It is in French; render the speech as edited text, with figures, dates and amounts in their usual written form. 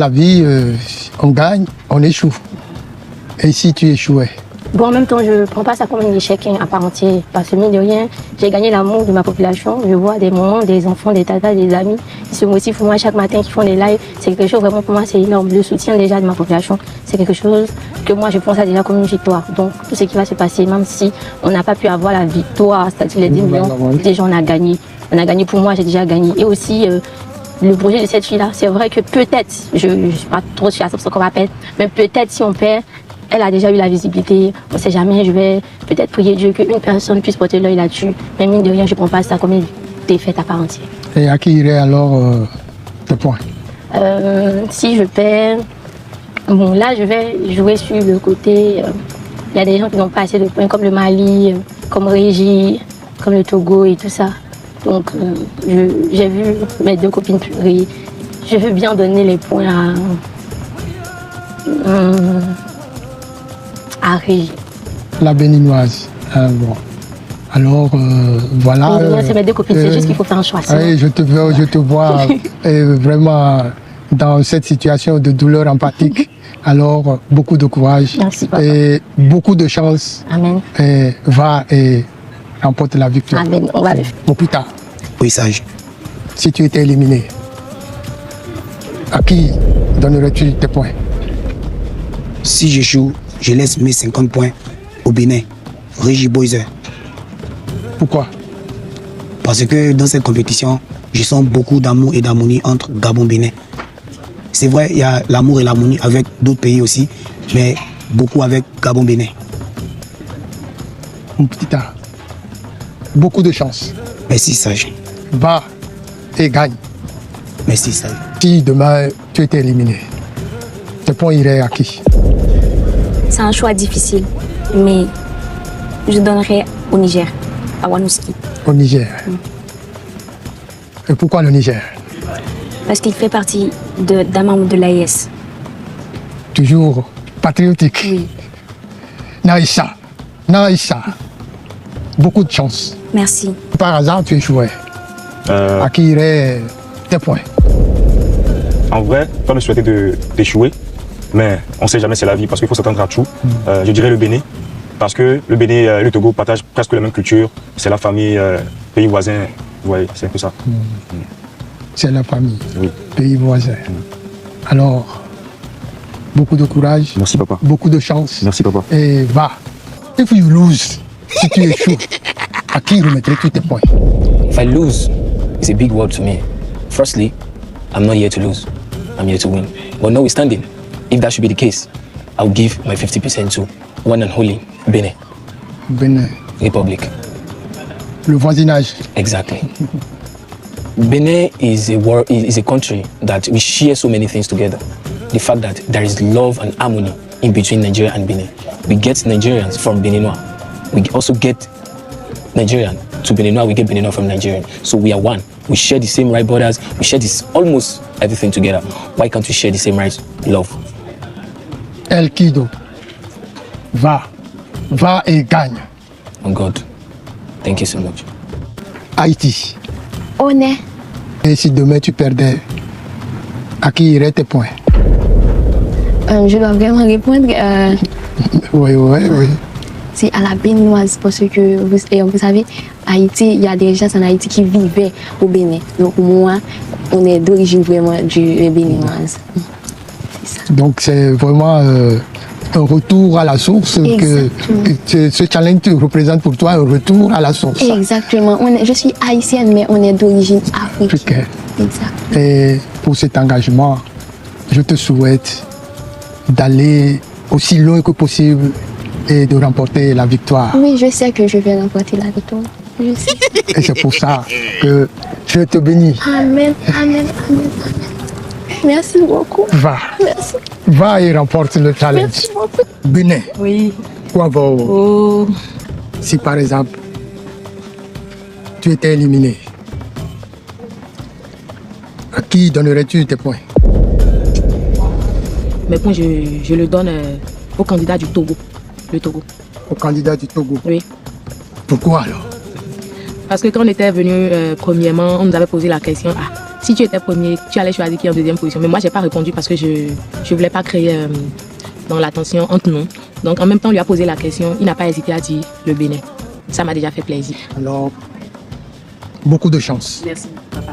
La vie, on gagne, on échoue. Et si tu échouais? Bon, en même temps, je ne prends pas ça comme un échec à part entière. Parce que, mine de rien, j'ai gagné l'amour de ma population. Je vois des moments, des enfants, des tatas, des amis qui se motivent pour moi chaque matin, qui font des lives. C'est quelque chose, vraiment, pour moi, c'est énorme. Le soutien déjà de ma population, c'est quelque chose que moi, je pense ça déjà comme une victoire. Donc, tout ce qui va se passer, même si on n'a pas pu avoir la victoire, c'est-à-dire les 10 millions, déjà, on a gagné. On a gagné pour moi, j'ai déjà gagné. Et aussi, le projet de cette fille-là, c'est vrai que peut-être, je ne suis pas trop sûre à ce qu'on m'appelle, mais peut-être si on perd, elle a déjà eu la visibilité, on ne sait jamais, je vais peut-être prier Dieu qu'une personne puisse porter l'œil là-dessus. Mais mine de rien, je ne prends pas ça comme une défaite à part entière. Et à qui irait alors tes points? Si je perds, bon là je vais jouer sur le côté, il y a des gens qui n'ont pas assez de points comme le Mali, comme Régie, comme le Togo et tout ça. Donc j'ai vu mes deux copines pleurer. Je veux bien donner les points à Régie. La béninoise. Bon. Alors voilà. C'est mes deux copines, c'est juste qu'il faut faire un choix. Oui, je te vois vraiment dans cette situation de douleur empathique. Alors beaucoup de courage. Merci, papa. Et beaucoup de chance. Amen. Et va et remporte la victoire. Amen. On va le faire. Pour plus tard. Oui, sage. Si tu étais éliminé, à qui donnerais-tu tes points? Si j'échoue, je laisse mes 50 points au Bénin, Régie Boiser. Pourquoi? Parce que dans cette compétition, je sens beaucoup d'amour et d'harmonie entre Gabon et Bénin. C'est vrai, il y a l'amour et l'harmonie avec d'autres pays aussi, mais beaucoup avec Gabon Bénin. Mon petit tas, beaucoup de chance. Merci, sage. Va et gagne. Merci, sage. Si demain tu étais éliminé, tes points iraient à qui? C'est un choix difficile, mais je donnerai au Niger, à Wanouski. Au Niger. Et pourquoi le Niger? Parce qu'il fait partie d'un membre de l'AES. Toujours patriotique. Oui. Naïssa. Naïssa. Beaucoup de chance. Merci. Par hasard, tu échouais. À qui iraient tes points? En vrai, pas me souhaiter d'échouer, mais on ne sait jamais, c'est la vie, parce qu'il faut s'attendre à tout. Je dirais le Bénin, parce que le Bénin et le Togo partagent presque la même culture. C'est la famille, pays voisin, vous voyez, c'est un peu ça. C'est la famille, Oui. pays voisin. Alors, beaucoup de courage. Merci, papa. Beaucoup de chance. Merci, papa. Et va. If you lose, si tu échoues, à qui remettrais-tu tes points? If I lose, it's a big word to me. Firstly, I'm not here to lose. I'm here to win. But notwithstanding, if that should be the case, I'll give my 50% to one and only Benin Benin, Republic. le voisinage. Exactly. Benin is a country that we share so many things together. The fact that there is love and harmony in between Nigeria and Benin. We get Nigerians from Beninois. We also get Nigerian to Beninois, we get Beninois from Nigerian. So we are one. We share the same right borders. We share this almost everything together. Why can't we share the same right love? El Kido, va et gagne. Oh God, thank you so much. Haïti. On est. Et si demain tu perdais, à qui iraient tes points? Je dois vraiment répondre. Oui. C'est à la béninoise parce que vous savez, Haïti, il y a des gens en Haïti qui vivaient au Bénin. Donc moi, on est d'origine vraiment du béninoise. C'est ça. Donc c'est vraiment un retour à la source que ce challenge représente pour toi, un retour à la source. Exactement. Je suis haïtienne, mais on est d'origine africaine. Exact. Et pour cet engagement, je te souhaite d'aller aussi loin que possible et de remporter la victoire. Oui, je sais que je vais remporter la victoire. Je sais. Et c'est pour ça que je te bénis. Amen, amen, amen, amen. Merci beaucoup. Va. Merci. Va et remporte le challenge. Merci beaucoup. Bénin. Oui. Bravo. Oh. Si par exemple, tu étais éliminé, à qui donnerais-tu tes points? Mes points, je le donne au candidat du Togo. Le Togo. Au candidat du Togo? Oui. Pourquoi alors? Parce que quand on était venu premièrement, on nous avait posé la question, si si tu étais premier, tu allais choisir qui en deuxième position. Mais moi, j'ai pas répondu parce que je ne voulais pas créer dans la tension entre nous. Donc, en même temps, on lui a posé la question. Il n'a pas hésité à dire le Bénin. Ça m'a déjà fait plaisir. Alors, beaucoup de chance. Merci, papa.